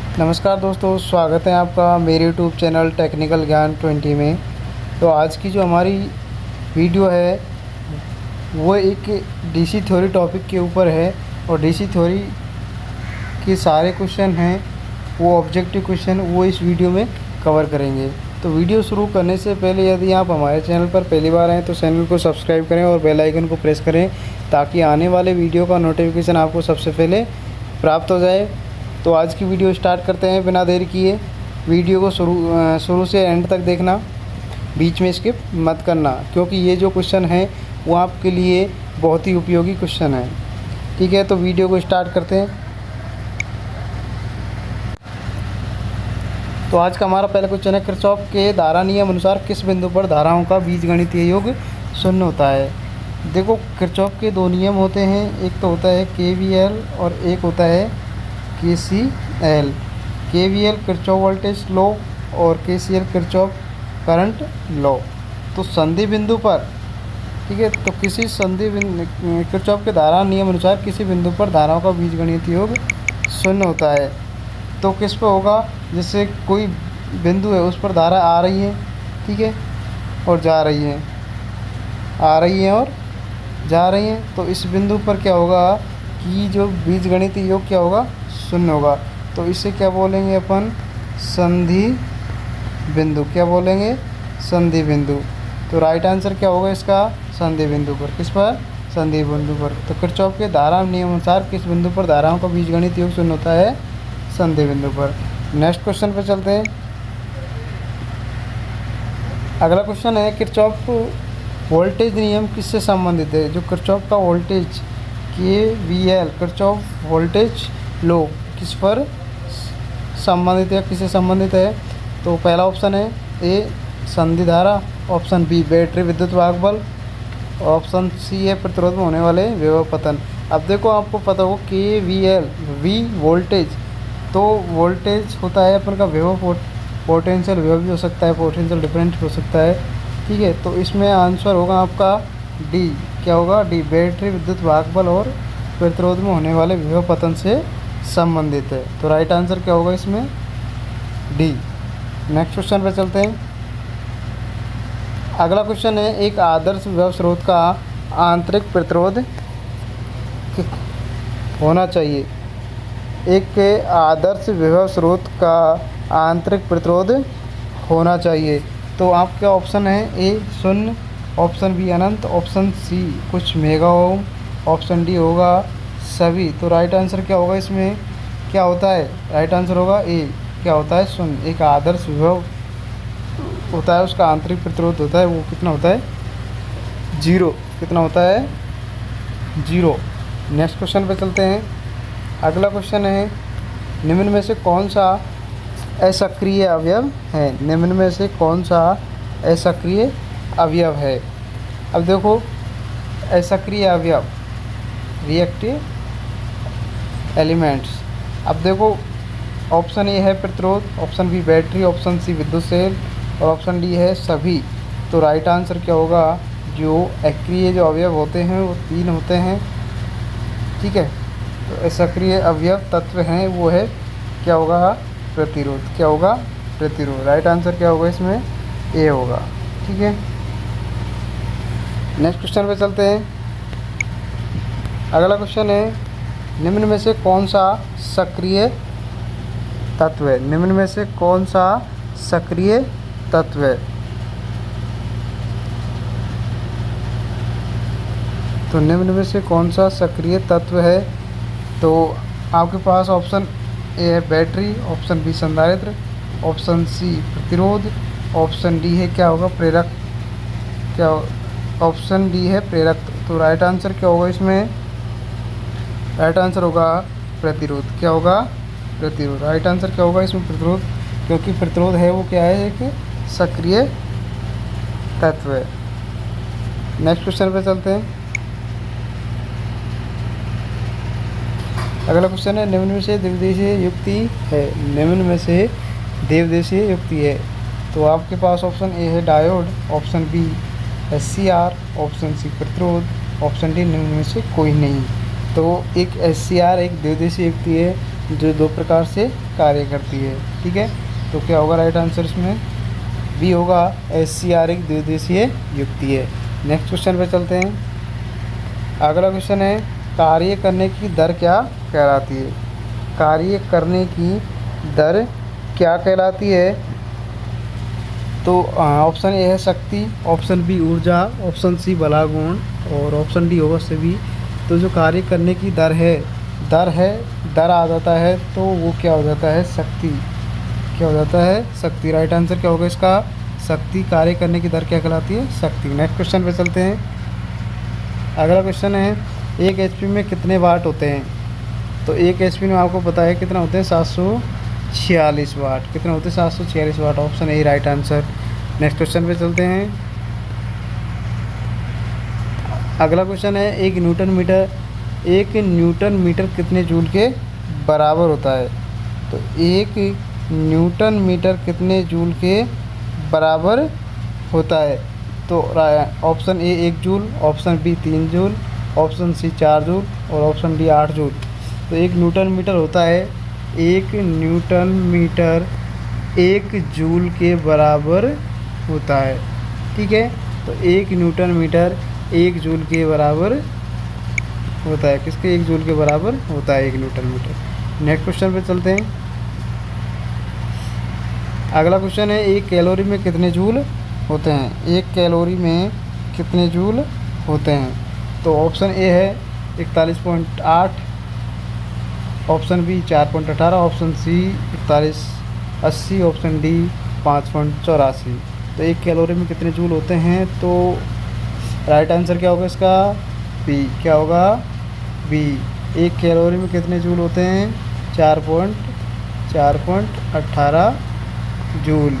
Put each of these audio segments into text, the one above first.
नमस्कार दोस्तों, स्वागत है आपका मेरे यूट्यूब चैनल टेक्निकल ज्ञान 20 में। तो आज की जो हमारी वीडियो है वो एक डीसी थ्योरी टॉपिक के ऊपर है और डीसी थ्योरी के सारे क्वेश्चन हैं वो ऑब्जेक्टिव क्वेश्चन वो इस वीडियो में कवर करेंगे। तो वीडियो शुरू करने से पहले यदि आप हमारे चैनल पर पहली बार आएँ तो चैनल को सब्सक्राइब करें और बेल आइकन को प्रेस करें ताकि आने वाले वीडियो का नोटिफिकेशन आपको सबसे पहले प्राप्त हो जाए। तो आज की वीडियो स्टार्ट करते हैं बिना देर किए। वीडियो को शुरू से एंड तक देखना, बीच में स्किप मत करना, क्योंकि ये जो क्वेश्चन है वो आपके लिए बहुत ही उपयोगी क्वेश्चन है। ठीक है, तो वीडियो को स्टार्ट करते हैं। तो आज का हमारा पहला क्वेश्चन है, किरचॉफ के धारा नियम अनुसार किस बिंदु पर धाराओं का बीजगणितीय योग शून्य होता है। देखो, किरचॉफ के दो नियम होते हैं, एक तो होता है केवीएल और एक होता है KCL. KVL Kirchhoff voltage law और केसीएल किरचॉफ करंट लॉ। तो संधि बिंदु पर, ठीक है, तो किसी संधि बिंदु किरचॉफ के धारा नियम अनुसार किसी बिंदु पर धाराओं का बीजगणितीय योग शून्य होता है। तो किस पर होगा, जैसे कोई बिंदु है उस पर धारा आ रही है, ठीक है, और जा रही है, आ रही है और जा रही है। तो इस बिंदु पर क्या होगा कि जो बीजगणितीय योग क्या होगा, शून्य होगा। तो इसे क्या बोलेंगे अपन, संधि बिंदु। क्या बोलेंगे, संधि बिंदु। तो राइट आंसर क्या होगा इसका, संधि बिंदु पर। किस पर, संधि बिंदु पर। तो किरचॉफ के धारा नियम अनुसार किस बिंदु पर धाराओं का बीजगणितीय योग शून्य होता है, संधि बिंदु पर। नेक्स्ट क्वेश्चन पर चलते हैं। अगला क्वेश्चन है, किरचॉफ वोल्टेज नियम किससे संबंधित है। जो किरचॉफ का voltage KVL Kirchhoff voltage law किस पर संबंधित है, किससे संबंधित है। तो पहला ऑप्शन है ए संधि धारा, ऑप्शन बी बैटरी विद्युत वाहक बल, ऑप्शन सी है प्रतिरोध में होने वाले विभव पतन। अब देखो, आपको पता हो केवीएल वी वोल्टेज, तो वोल्टेज होता है अपन का विभव, पोटेंशियल विभव भी हो सकता है, पोटेंशियल डिफरेंस हो सकता है, ठीक है। तो इसमें आंसर होगा आपका डी। क्या होगा, डी बैटरी विद्युत वाहक बल और प्रतिरोध में होने वाले विभव पतन से संबंधित है। तो राइट आंसर क्या होगा इसमें, डी। नेक्स्ट क्वेश्चन पे चलते हैं। अगला क्वेश्चन है, एक आदर्श विभव स्रोत का आंतरिक प्रतिरोध होना चाहिए। एक आदर्श विभव स्रोत का आंतरिक प्रतिरोध होना चाहिए। तो आपका ऑप्शन है ए शून्य, ऑप्शन बी अनंत, ऑप्शन सी कुछ मेगा ओम, ऑप्शन डी होगा सभी। तो राइट आंसर क्या होगा इसमें, क्या होता है, राइट आंसर होगा ए। क्या होता है, शून्य। एक आदर्श विभव होता है, उसका आंतरिक प्रतिरोध होता है वो कितना होता है, जीरो। कितना होता है, जीरो। नेक्स्ट क्वेश्चन पे चलते हैं। अगला क्वेश्चन है, निम्न में से कौन सा असक्रिय अवयव है। निम्न में से कौन सा असक्रिय अवयव है। अब देखो, असक्रिय अवयव रिएक्टिव एलिमेंट्स। अब देखो, ऑप्शन ए है प्रतिरोध, option B battery, option C विद्युत सेल और ऑप्शन डी है सभी। तो राइट आंसर क्या होगा, जो अक्रिय जो अवयव होते हैं वो तीन होते हैं, ठीक है। तो असक्रिय अवयव तत्व हैं वो है, क्या होगा, प्रतिरोध। क्या होगा, प्रतिरोध। राइट आंसर क्या होगा इसमें, ए होगा, ठीक है। नेक्स्ट क्वेश्चन पे चलते हैं। अगला क्वेश्चन है, निम्न में से कौन सा सक्रिय तत्व है। निम्न में से कौन सा सक्रिय तत्व है। तो निम्न में से कौन सा सक्रिय तत्व है। तो आपके पास ऑप्शन ए है बैटरी, ऑप्शन बी संधारित्र, ऑप्शन सी प्रतिरोध, ऑप्शन डी है क्या होगा, प्रेरक। क्या, ऑप्शन डी है प्रेरक। तो राइट आंसर क्या होगा इसमें, राइट आंसर होगा प्रतिरोध। क्या होगा, प्रतिरोध। राइट आंसर क्या होगा इसमें, प्रतिरोध, क्योंकि प्रतिरोध है वो क्या है, एक सक्रिय तत्व है। नेक्स्ट क्वेश्चन पे चलते हैं। अगला क्वेश्चन है, निम्न में से देवदेशीय युक्ति है। निम्न में से देवदेशीय युक्ति है। तो आपके पास ऑप्शन ए है diode, option B SCR, option C प्रतिरोध, ऑप्शन डी निम्न में से कोई नहीं। तो एक एससीआर एक देवदेशीय युक्ति है जो दो प्रकार से कार्य करती है। ठीक है, तो क्या होगा राइट आंसर इसमें? बी होगा, एससीआर एक द्विउद्देशीय युक्ति है। नेक्स्ट क्वेश्चन पे चलते हैं। अगला क्वेश्चन है, कार्य करने की दर क्या कहलाती है? कार्य करने की दर क्या कहलाती है? तो ऑप्शन ए है शक्ति, ऑप्शन बी ऊर्जा, ऑप्शन सी बलागुण और ऑप्शन डी होगा सभी। तो जो कार्य करने की दर है, दर आ जाता है तो वो क्या हो जाता है? शक्ति। क्या हो जाता है? शक्ति। राइट आंसर क्या होगा इसका? शक्ति। कार्य करने की दर क्या कहलाती है? शक्ति। नेक्स्ट क्वेश्चन पे चलते हैं। अगला क्वेश्चन है, एक एचपी में कितने वाट होते हैं? तो एक एचपी में आपको पता है कितना होते हैं? 746 वाट। कितने होते हैं? 746 watt. Option A right answer. Next question पे चलते हैं। अगला क्वेश्चन है, एक न्यूटन मीटर कितने जूल के बराबर होता है? तो एक न्यूटन मीटर कितने जूल के बराबर होता है? तो option A 1 joule, option B 3 joule, option C 4 joule और ऑप्शन डी 8 जूल। तो एक न्यूटन मीटर होता है, एक न्यूटन मीटर 1 जूल के बराबर होता है। ठीक है, तो एक न्यूटन मीटर 1 जूल के बराबर होता है। किसके? 1 जूल के बराबर होता है एक न्यूटन मीटर। नेक्स्ट क्वेश्चन पे चलते हैं। अगला क्वेश्चन है, एक कैलोरी में कितने जूल होते हैं? एक कैलोरी में कितने जूल होते हैं? तो ऑप्शन ए है 41.8, option B 4.18, option C 41.80, option D 5.84। तो एक कैलोरी में कितने जूल होते हैं? तो राइट आंसर क्या होगा इसका? बी। क्या होगा? बी। एक कैलोरी में कितने जूल होते हैं? 4.18 जूल।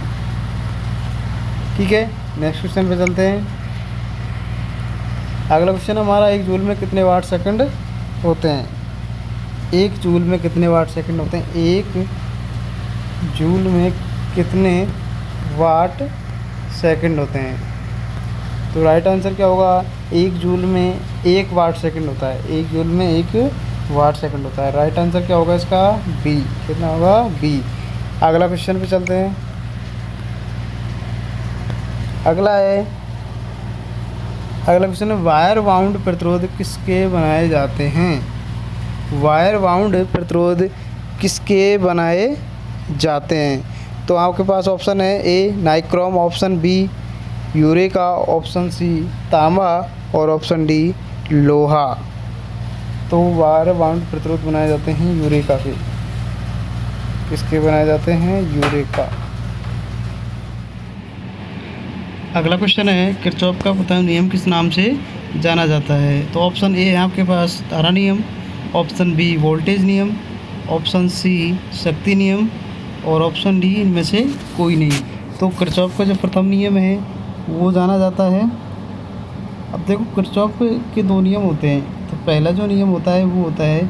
ठीक है, नेक्स्ट क्वेश्चन पे चलते हैं। अगला क्वेश्चन हमारा, एक जूल में कितने वाट सेकंड होते हैं? एक जूल में कितने वाट सेकंड होते हैं? एक जूल में कितने वाट सेकंड होते हैं? तो राइट आंसर क्या होगा? एक जूल में 1 वाट सेकंड होता है। एक जूल में 1 वाट सेकंड होता है। राइट आंसर क्या होगा इसका? बी। कितना होगा? बी। अगला क्वेश्चन पे चलते हैं। अगला क्वेश्चन है, वायर बाउंड प्रतिरोध किसके बनाए जाते हैं? वायर बाउंड प्रतिरोध किसके बनाए जाते हैं? तो आपके पास ऑप्शन है, A nichrome, option B eureka, option C तांबा और ऑप्शन डी लोहा। तो वायर बाउंड प्रतिरोध बनाए जाते हैं यूरेका के। किसके बनाए जाते हैं? यूरेका। अगला क्वेश्चन है, किरचॉफ का प्रथम नियम किस नाम से जाना जाता है? तो ऑप्शन ए है आपके पास धारा नियम, ऑप्शन बी वोल्टेज नियम, ऑप्शन सी शक्ति नियम और ऑप्शन डी इनमें से कोई नहीं। तो किरचॉफ का जो प्रथम नियम है वो जाना जाता है। अब देखो, किरचॉफ के 2 नियम होते हैं। तो पहला जो नियम होता है वो होता है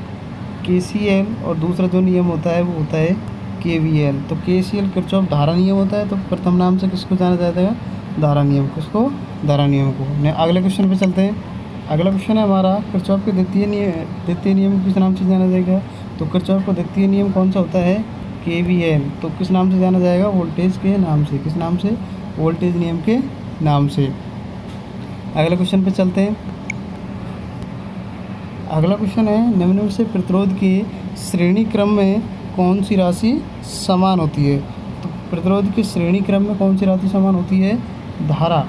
KCL और दूसरा जो नियम होता है वो होता है KVL। तो KCL किरचॉफ धारा नियम होता है, तो प्रथम नाम से किसको जाना जाता है? धारा नियम। किसको? धारा नियम को। अगले क्वेश्चन पे चलते हैं। अगला क्वेश्चन है हमारा, किरचॉफ के द्वितीय नियम किस नाम से जाना जाएगा? तो किरचॉफ का द्वितीय नियम कौन सा होता है? KVL। तो किस नाम से जाना जाएगा? वोल्टेज के नाम से। किस नाम से? वोल्टेज नियम के नाम से। अगला क्वेश्चन पे चलते हैं। अगला क्वेश्चन है, निम्न में से प्रतिरोध के श्रेणी क्रम में कौन सी राशि समान होती है? तो प्रतिरोध के श्रेणी क्रम में कौन सी राशि समान होती है? धारा।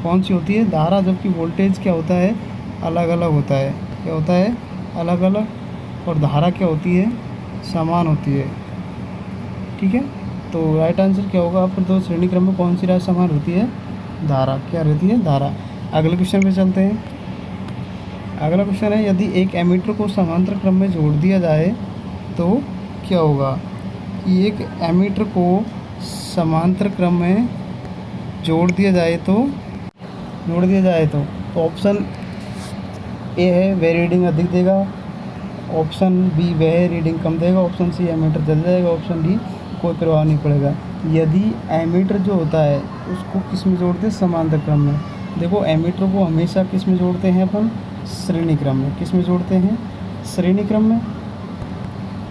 कौन सी होती है? धारा। जबकि वोल्टेज क्या होता है? अलग अलग होता है। क्या होता है? अलग अलग। और धारा क्या होती है? समान होती है। ठीक है, तो राइट आंसर क्या होगा? प्रतिरोध श्रेणी क्रम में कौन सी राशि समान होती है? धारा। क्या रहती है? धारा। अगले क्वेश्चन पे चलते हैं। अगला क्वेश्चन है, यदि एक एमीटर को समांतर क्रम में जोड़ दिया जाए तो क्या होगा? कि एक एमीटर को समांतर क्रम में जोड़ दिया जाए तो ऑप्शन ए है वह रीडिंग अधिक देगा, ऑप्शन बी वह रीडिंग कम देगा, ऑप्शन सी एमीटर जल जाएगा, ऑप्शन डी कोई प्रभाव नहीं पड़ेगा। यदि एमीटर जो होता है उसको किस में जोड़ते हैं? समांतर क्रम में। देखो, एमीटर को हमेशा किस में जोड़ते हैं अपन? श्रेणी क्रम में। किस में जोड़ते हैं? श्रेणी क्रम में।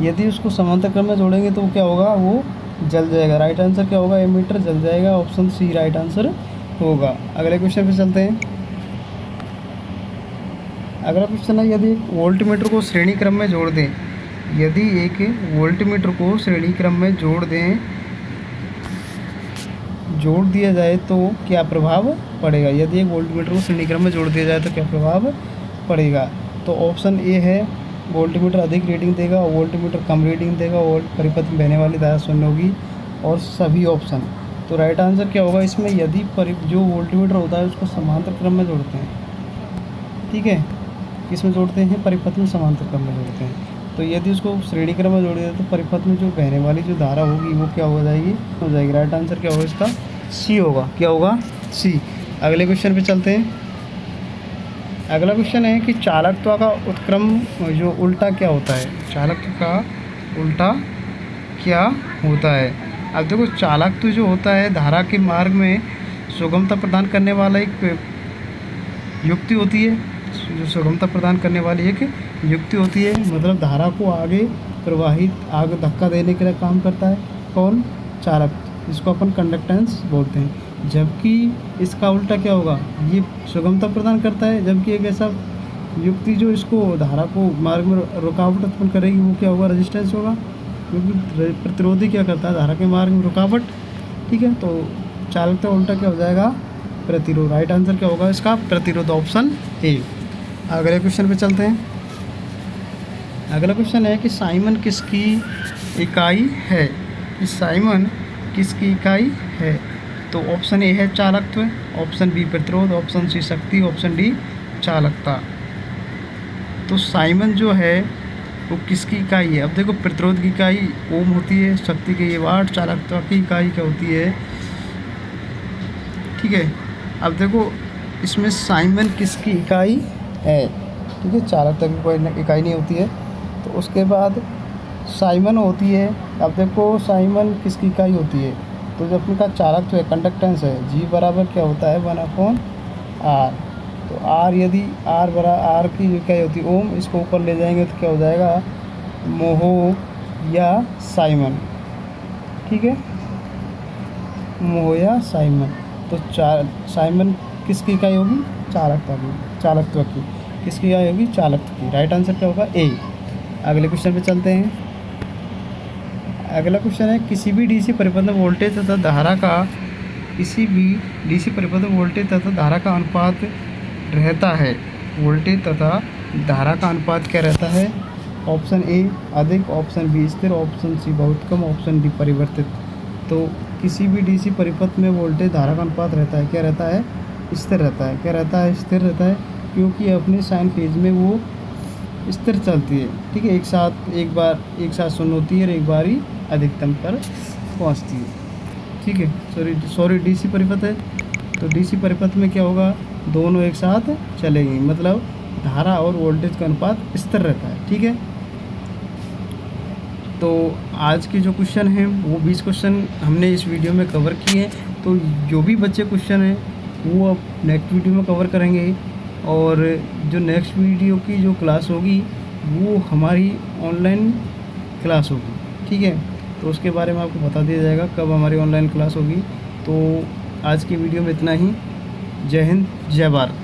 यदि उसको समांतर क्रम में जोड़ेंगे तो क्या होगा, वो जल जाएगा। राइट आंसर क्या होगा, एमीटर जल जाएगा। ऑप्शन सी राइट आंसर होगा। अगले क्वेश्चन पे चलते हैं। अगला क्वेश्चन है, यदि एक वोल्टमीटर को श्रेणी क्रम में जोड़ दें, यदि एक वोल्टमीटर को श्रेणी क्रम में जोड़ दिया जाए तो क्या प्रभाव पड़ेगा। यदि एक वोल्टमीटर को श्रेणी क्रम में जोड़ दिया जाए तो क्या प्रभाव पड़ेगा। तो ऑप्शन ए है, वोल्टमीटर अधिक रीडिंग देगा, वोल्टमीटर कम रीडिंग देगा, वोल्ट परिपथ में बहने वाली धारा शून्य होगी, और सभी ऑप्शन। तो राइट आंसर क्या होगा इसमें, यदि जो वोल्टमीटर होता है उसको समांतर क्रम में जोड़ते हैं, ठीक है, किसमें जोड़ते हैं, परिपथ में समांतर क्रम में जोड़ते हैं। तो यदि उसको श्रेणी क्रम में जोड़ दिया तो परिपथ में जो बहने वाली जो धारा होगी वो क्या हो जाएगी। राइट आंसर क्या होगा इसका, सी होगा। क्या होगा, सी। अगले क्वेश्चन पे चलते हैं। अगला क्वेश्चन है कि चालकत्व का उत्क्रम जो उल्टा क्या होता है। चालकत्व का उल्टा क्या होता है। अब देखो, चालकत्व जो होता है धारा के मार्ग में सुगमता प्रदान करने वाला एक युक्ति होती है, जो सुगमता प्रदान करने वाली एक युक्ति होती है। मतलब धारा को आगे प्रवाहित, आगे धक्का देने के लिए काम करता है कौन, चालक, जिसको अपन कंडक्टेंस बोलते हैं। जबकि इसका उल्टा क्या होगा, ये सुगमता प्रदान करता है, जबकि एक ऐसा युक्ति जो इसको धारा को मार्ग में रुकावट उत्पन्न करेगी वो क्या होगा, रेजिस्टेंस होगा। क्योंकि प्रतिरोधी क्या करता है, धारा के मार्ग में रुकावट, ठीक है। तो चालकता उल्टा क्या हो जाएगा, प्रतिरोध। राइट आंसर क्या होगा इसका, प्रतिरोध, ऑप्शन ए। अगले क्वेश्चन पे चलते हैं। अगला क्वेश्चन है कि साइमन किसकी इकाई है। कि साइमन किसकी इकाई है। तो ऑप्शन ए है चालकत्व, ऑप्शन बी प्रतिरोध, ऑप्शन सी शक्ति, ऑप्शन डी चालकता। तो साइमन जो है वो किसकी इकाई है। अब देखो, प्रतिरोध की इकाई ओम होती है, शक्ति की वाट, चालकता की इकाई क्या होती है, ठीक है। अब देखो, इसमें साइमन किसकी इकाई है, ठीक है, चालकता की कोई इकाई नहीं होती है। तो उसके बाद साइमन होती है। अब देखो, साइमन किसकी इकाई होती है, तो जो अपने का चालकत्व है, कंडक्टेंस है, जी बराबर क्या होता है, 1/r। तो r, यदि r की जो इकाई होती है ओम, इसको ऊपर ले जाएंगे तो क्या हो जाएगा, मोहो या साइमन, ठीक है, मोहो या साइमन। तो साइमन किसकी इकाई होगी, चालकत्व की। किसकी इकाई होगी, चालकत्व की। राइट आंसर क्या होगा, ए। अगले क्वेश्चन पे चलते हैं। अगला क्वेश्चन है, किसी भी डीसी परिपथ में वोल्टेज तथा धारा का अनुपात रहता है। वोल्टेज तथा धारा का अनुपात क्या रहता है। ऑप्शन ए अधिक, ऑप्शन बी स्थिर, ऑप्शन सी बहुत कम, ऑप्शन डी परिवर्तित। तो किसी भी डीसी परिपथ में वोल्टेज धारा का अनुपात रहता है, क्या रहता है, स्थिर रहता है। क्या रहता है, स्थिर रहता है, क्योंकि अपने साइन फेज में वो स्थिर चलती है, ठीक है। एक साथ शून्य होती है और एक बार ही अधिकतम पर पहुंचती है, ठीक है। सॉरी डीसी परिपथ है, तो डीसी परिपथ में क्या होगा, दोनों एक साथ चलेंगे, मतलब धारा और वोल्टेज का अनुपात स्थिर रहता है, ठीक है। तो आज के जो क्वेश्चन हैं वो 20 क्वेश्चन हमने इस वीडियो में कवर किए हैं। तो जो भी बच्चे क्वेश्चन हैं वो अब नेक्स्ट वीडियो में कवर करेंगे, और जो नेक्स्ट वीडियो की जो क्लास होगी वो हमारी ऑनलाइन क्लास होगी, ठीक है। तो उसके बारे में आपको बता दिया जाएगा कब हमारी ऑनलाइन क्लास होगी। तो आज की वीडियो में इतना ही। जय हिंद, जय भारत।